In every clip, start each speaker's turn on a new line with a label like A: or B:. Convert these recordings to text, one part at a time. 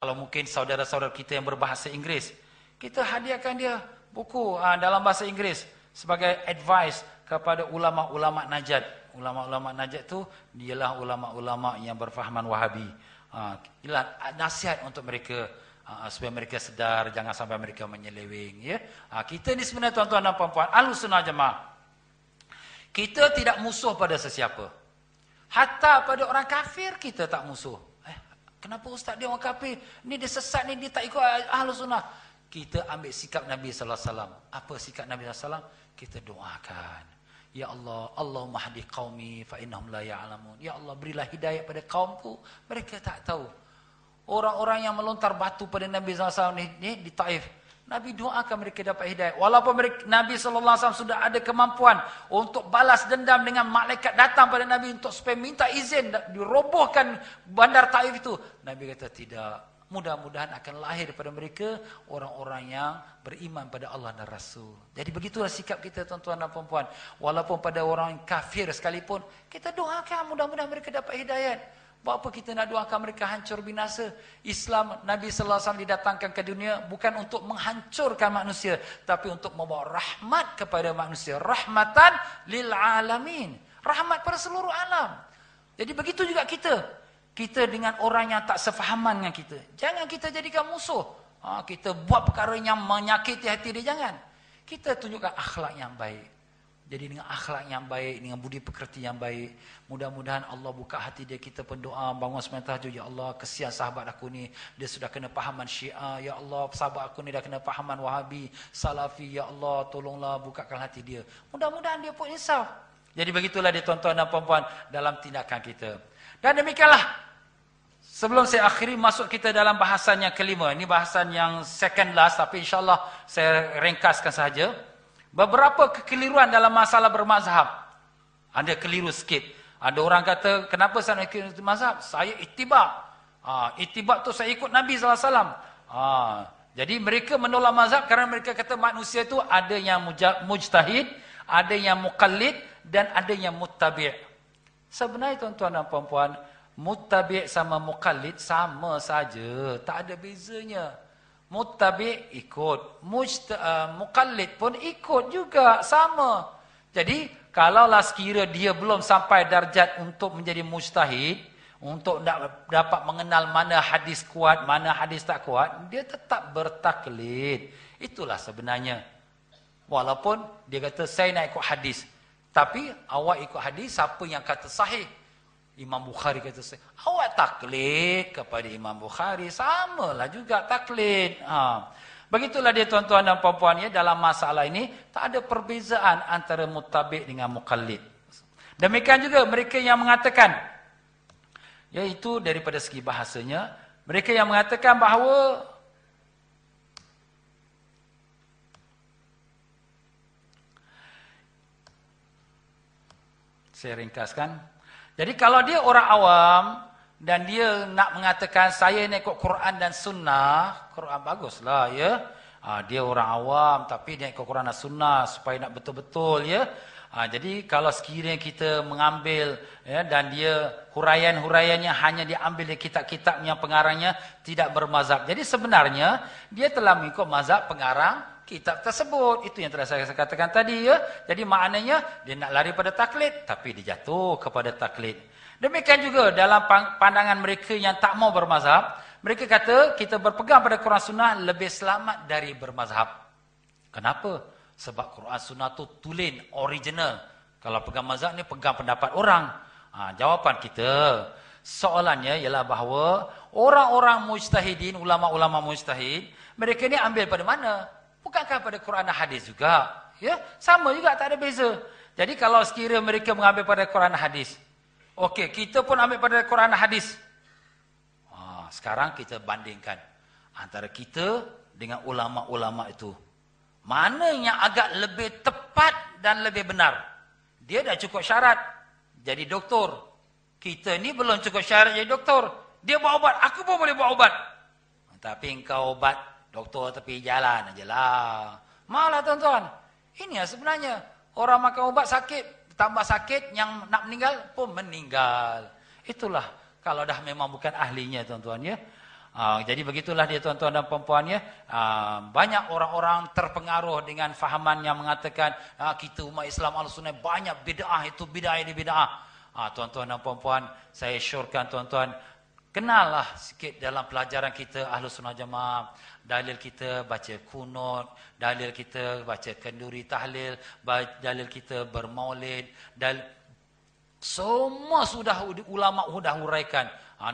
A: Kalau mungkin saudara-saudara kita yang berbahasa Inggeris, kita hadiahkan dia buku dalam bahasa Inggeris sebagai advice kepada ulama-ulama Najd. Ulama-ulama Najd itu dialah ulama-ulama yang berfahaman Wahabi. Inilah nasihat untuk mereka supaya mereka sedar, jangan sampai mereka menyeleweng. Ya, kita ni sebenarnya tuan-tuan dan puan-puan, Ahlussunnah Jamaah, kita tidak musuh pada sesiapa. Hatta pada orang kafir kita tak musuh. Kenapa ustaz dia orang kafir? Ni dia sesat ni, dia tak ikut Ahlussunnah. Kita ambil sikap Nabi sallallahu alaihi wasallam. Apa sikap Nabi sallallahu alaihi wasallam? Kita doakan. Ya Allah, Allahumma hdi qaumi fa innahum la ya'lamun. Ya Allah, berilah hidayah pada kaumku, mereka tak tahu. Orang-orang yang melontar batu pada Nabi sallallahu alaihi wasallam ni di Taif, Nabi doakan mereka dapat hidayah. Walaupun Nabi SAW sudah ada kemampuan untuk balas dendam dengan malaikat datang pada Nabi untuk supaya minta izin dirobohkan bandar Taif itu. Nabi kata tidak. Mudah-mudahan akan lahir daripada mereka orang-orang yang beriman pada Allah dan Rasul. Jadi begitulah sikap kita tuan-tuan dan puan-puan. Walaupun pada orang kafir sekalipun, kita doakan mudah-mudahan mereka dapat hidayah. Buat apa kita nak doakan mereka hancur binasa? Islam, Nabi sallallahu alaihi wasallam didatangkan ke dunia bukan untuk menghancurkan manusia, tapi untuk membawa rahmat kepada manusia. Rahmatan lil alamin. Rahmat pada seluruh alam. Jadi begitu juga kita. Kita dengan orang yang tak sefahaman dengan kita, jangan kita jadikan musuh. Kita buat perkara yang menyakiti hati dia, jangan. Kita tunjukkan akhlak yang baik. Jadi dengan akhlak yang baik, dengan budi pekerti yang baik, mudah-mudahan Allah buka hati dia. Kita berdoa bangun sembahyang tahajud, ya Allah, kesian sahabat aku ni, dia sudah kena pahaman Syiah, ya Allah, sahabat aku ni dah kena pahaman Wahabi, Salafi, ya Allah, tolonglah bukakan hati dia. Mudah-mudahan dia pun insaf. Jadi begitulah dia tuan-tuan dan puan-puan dalam tindakan kita. Dan demikianlah, sebelum saya akhiri, masuk kita dalam bahasan yang kelima. Ini bahasan yang second last, tapi insyaAllah saya ringkaskan sahaja. Beberapa kekeliruan dalam masalah bermazhab. Ada keliru sikit. Ada orang kata, kenapa saya nak ikut mazhab? Saya itibak. Itibak tu saya ikut Nabi SAW. Jadi mereka menolak mazhab kerana mereka kata manusia tu ada yang mujtahid, ada yang muqallid, dan ada yang muttabi'. Sebenarnya tuan-tuan dan puan-puan, muttabi' sama muqallid sama saja. Tak ada bezanya. Muttabi' ikut, muqallid pun ikut juga, sama. Jadi kalaulah sekira dia belum sampai darjat untuk menjadi mujtahid, untuk dapat mengenal mana hadis kuat, mana hadis tak kuat, dia tetap bertaklid. Itulah sebenarnya. Walaupun dia kata saya nak ikut hadis, tapi awak ikut hadis siapa yang kata sahih? Imam Bukhari kata sahih. Awak taklid kepada Imam Bukhari, samalah juga taklid. Begitulah dia tuan-tuan dan puan-puan ya, dalam masalah ini tak ada perbezaan antara muttabi' dengan muqallid. Demikian juga mereka yang mengatakan, iaitu daripada segi bahasanya, mereka yang mengatakan bahawa saya ringkaskan. Jadi kalau dia orang awam dan dia nak mengatakan saya nak ikut Quran dan Sunnah, Quran baguslah ya. Dia orang awam tapi dia ikut Quran dan Sunnah supaya nak betul-betul ya. Jadi kalau sekiranya kita mengambil ya, dan dia huraian-huraiannya hanya diambil dari kitab-kitab yang pengarangnya tidak bermazhab. Jadi sebenarnya dia telah mengikut mazhab pengarang kitab tersebut. Itu yang telah saya katakan tadi ya. Jadi maknanya dia nak lari pada taklid tapi dia jatuh kepada taklid. Demikian juga dalam pandangan mereka yang tak mau bermazhab, mereka kata kita berpegang pada Quran Sunnah lebih selamat dari bermazhab. Kenapa? Sebab Quran Sunnah tu tulen, original. Kalau pegang mazhab ni pegang pendapat orang. Jawapan kita, soalannya ialah bahawa orang-orang mujtahidin, ulama-ulama mujtahid, mereka ni ambil pada mana? Bukankah pada Quran dan hadis juga? Ya, sama juga, tak ada beza. Jadi kalau sekira mereka mengambil pada Quran dan hadis, okey, kita pun ambil pada Quran dan hadis. Sekarang kita bandingkan antara kita dengan ulama-ulama itu. Mana yang agak lebih tepat dan lebih benar? Dia dah cukup syarat jadi doktor. Kita ni belum cukup syarat jadi doktor. Dia buat ubat, aku pun boleh buat ubat. Tapi engkau ubat doktor tepi jalan aja lah. Maulah tuan-tuan. Ini yang sebenarnya. Orang makan ubat sakit, tambah sakit, yang nak meninggal pun meninggal. Itulah kalau dah memang bukan ahlinya tuan-tuan ya. Jadi begitulah dia tuan-tuan dan puan-puan ya. Banyak orang-orang terpengaruh dengan fahaman yang mengatakan kita umat Islam Ahlussunnah banyak bid'ah, itu bid'ah ini bid'ah. Tuan-tuan dan puan-puan, saya syorkan tuan-tuan, kenallah sikit dalam pelajaran kita Ahlussunnah Jamaah. Dalil kita baca kunut, dalil kita baca kenduri tahlil, dalil kita bermaulid, semua sudah ulama sudah huraikan.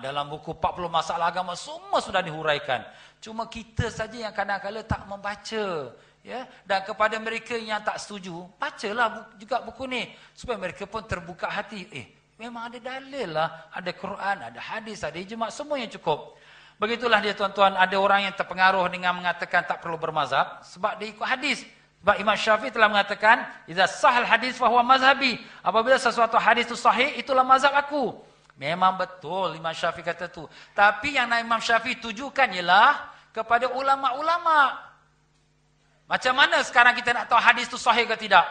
A: Dalam buku 40 masalah agama semua sudah dihuraikan. Cuma kita saja yang kadang-kadang tak membaca. Ya, dan kepada mereka yang tak setuju, bacalah juga buku ni supaya mereka pun terbuka hati. Memang ada dalil lah, ada Quran, ada hadis, ada ijma', semua yang cukup. Begitulah dia tuan-tuan, ada orang yang terpengaruh dengan mengatakan tak perlu bermazhab sebab dia ikut hadis. Sebab Imam Syafi'i telah mengatakan, "Idza sahal hadis fa huwa mazhabi." Apabila sesuatu hadis itu sahih, itulah mazhab aku. Memang betul Imam Syafi'i kata tu. Tapi yang Imam Syafi'i tujukan ialah kepada ulama-ulama. Macam mana sekarang kita nak tahu hadis itu sahih ke tidak?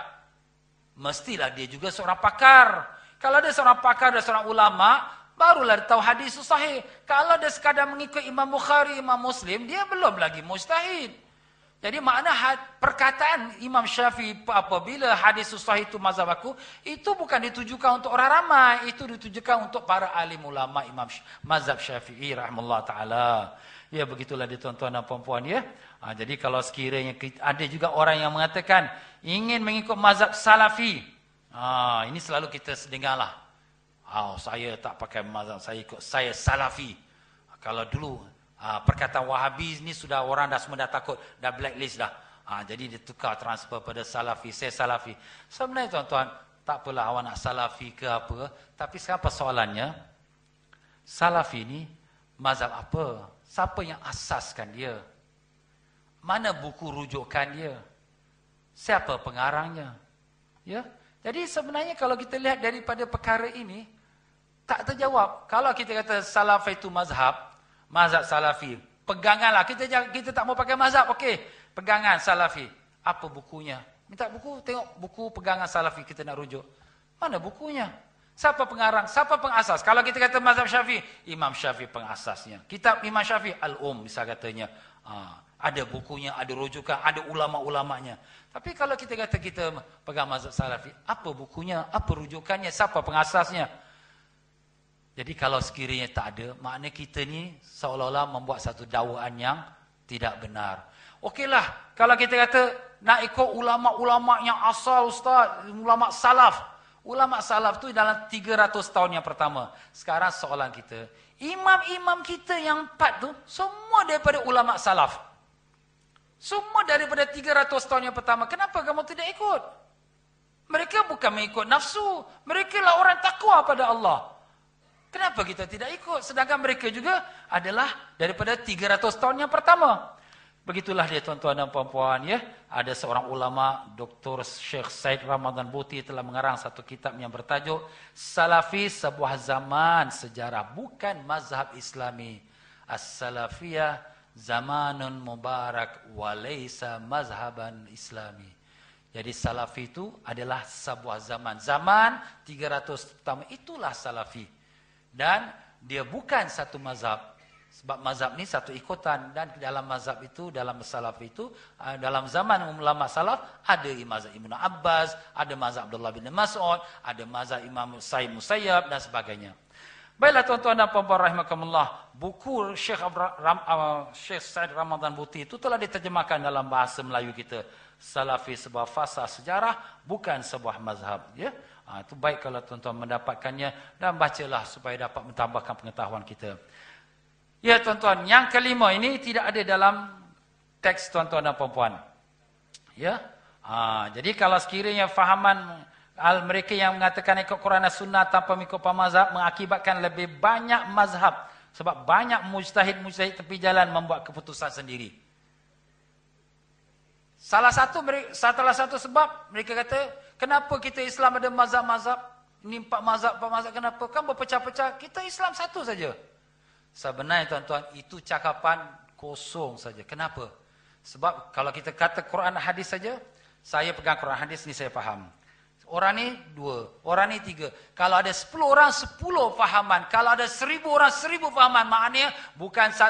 A: Mestilah dia juga seorang pakar. Kalau dia seorang pakar dan seorang ulama, barulah dia tahu hadis itu sahih. Kalau dia sekadar mengikut Imam Bukhari, Imam Muslim, dia belum lagi mujtahid. Jadi makna perkataan Imam Syafi'i apabila hadis sahih itu mazhab aku, itu bukan ditujukan untuk orang ramai, itu ditujukan untuk para alim ulama Imam mazhab Syafi'i rahimahullah taala. Ya, begitulah dia tuan-tuan dan puan-puan ya. Jadi kalau sekiranya ada juga orang yang mengatakan ingin mengikut mazhab Salafi. Ini selalu kita dengarlah. Saya tak pakai mazhab, saya Salafi. Kalau dulu perkataan Wahabi ni sudah orang dah semua dah takut, dah blacklist dah. Jadi dia tukar transfer pada Salafi, saya Salafi. Sebenarnya tuan-tuan, tak apalah awak nak Salafi ke apa, tapi sekarang persoalannya, Salafi ni mazhab apa? Siapa yang asaskan dia? Mana buku rujukan dia? Siapa pengarangnya? Ya. Jadi sebenarnya kalau kita lihat daripada perkara ini, tak terjawab. Kalau kita kata Salafi itu mazhab Salafi, peganganlah. Kita tak mau pakai mazhab, okey. Pegangan Salafi. Apa bukunya? Minta buku, tengok buku pegangan Salafi kita nak rujuk. Mana bukunya? Siapa pengarang? Siapa pengasas? Kalau kita kata mazhab Syafi'i, Imam Syafi'i pengasasnya. Kitab Imam Syafi'i, Al-Um misal katanya. Ada bukunya, ada rujukan, ada ulama-ulamanya. Tapi kalau kita kata kita pegang mazhab Salafi, apa bukunya? Apa rujukannya? Siapa pengasasnya? Jadi kalau sekiranya tak ada, makna kita ni seolah-olah membuat satu dakwaan yang tidak benar. Okeylah, kalau kita kata nak ikut ulama-ulama yang asal ustaz, ulama salaf. Ulama salaf tu dalam 300 tahun yang pertama. Sekarang soalan kita, imam-imam kita yang 4 tu semua daripada ulama salaf. Semua daripada 300 tahun yang pertama. Kenapa kamu tidak ikut? Mereka bukan mengikut nafsu, mereka lah orang takwa pada Allah. Kenapa kita tidak ikut? Sedangkan mereka juga adalah daripada 300 tahun yang pertama. Begitulah dia tuan-tuan dan puan-puan ya. Ada seorang ulama, Dr. Syekh Said Ramadan Buti telah mengarang satu kitab yang bertajuk Salafi Sebuah Zaman Sejarah, bukan mazhab Islami. As-Salafiyah Zamanun Mubarak walaysa mazhaban Islami. Jadi Salafi itu adalah sebuah zaman. Zaman 300 pertama itulah Salafi. Dan dia bukan satu mazhab. Sebab mazhab ni satu ikutan. Dan dalam mazhab itu, dalam salaf itu, dalam zaman ulama salaf, ada mazhab Ibn Abbas, ada mazhab Abdullah bin Mas'ud, ada mazhab Imam Sa'id Musayyab dan sebagainya. Baiklah tuan-tuan dan puan-puan rahimakumullah, buku Syekh Said Ramadan Buti itu telah diterjemahkan dalam bahasa Melayu kita. Salafi sebuah fasa sejarah, bukan sebuah mazhab. Ya? Itu baik kalau tuan-tuan mendapatkannya dan bacalah supaya dapat mentambahkan pengetahuan kita. Ya tuan-tuan, yang kelima ini tidak ada dalam teks tuan-tuan dan puan-puan. Ya, jadi kalau sekiranya fahaman mereka yang mengatakan ikut Quran dan Sunnah tanpa mengikut mazhab mengakibatkan lebih banyak mazhab. Sebab banyak mujtahid tepi jalan membuat keputusan sendiri. Salah satu sebab mereka kata, kenapa kita Islam ada mazhab-mazhab? Ini 4 mazhab, kenapa? Kan berpecah-pecah, kita Islam satu saja. Sebenarnya tuan-tuan, itu cakapan kosong saja. Kenapa? Sebab kalau kita kata Quran hadis saja, saya pegang Quran hadis ni saya faham. Orang ni 2, orang ni 3. Kalau ada 10 orang 10 fahaman, kalau ada 1000 orang 1000 fahaman, maknanya bukan satu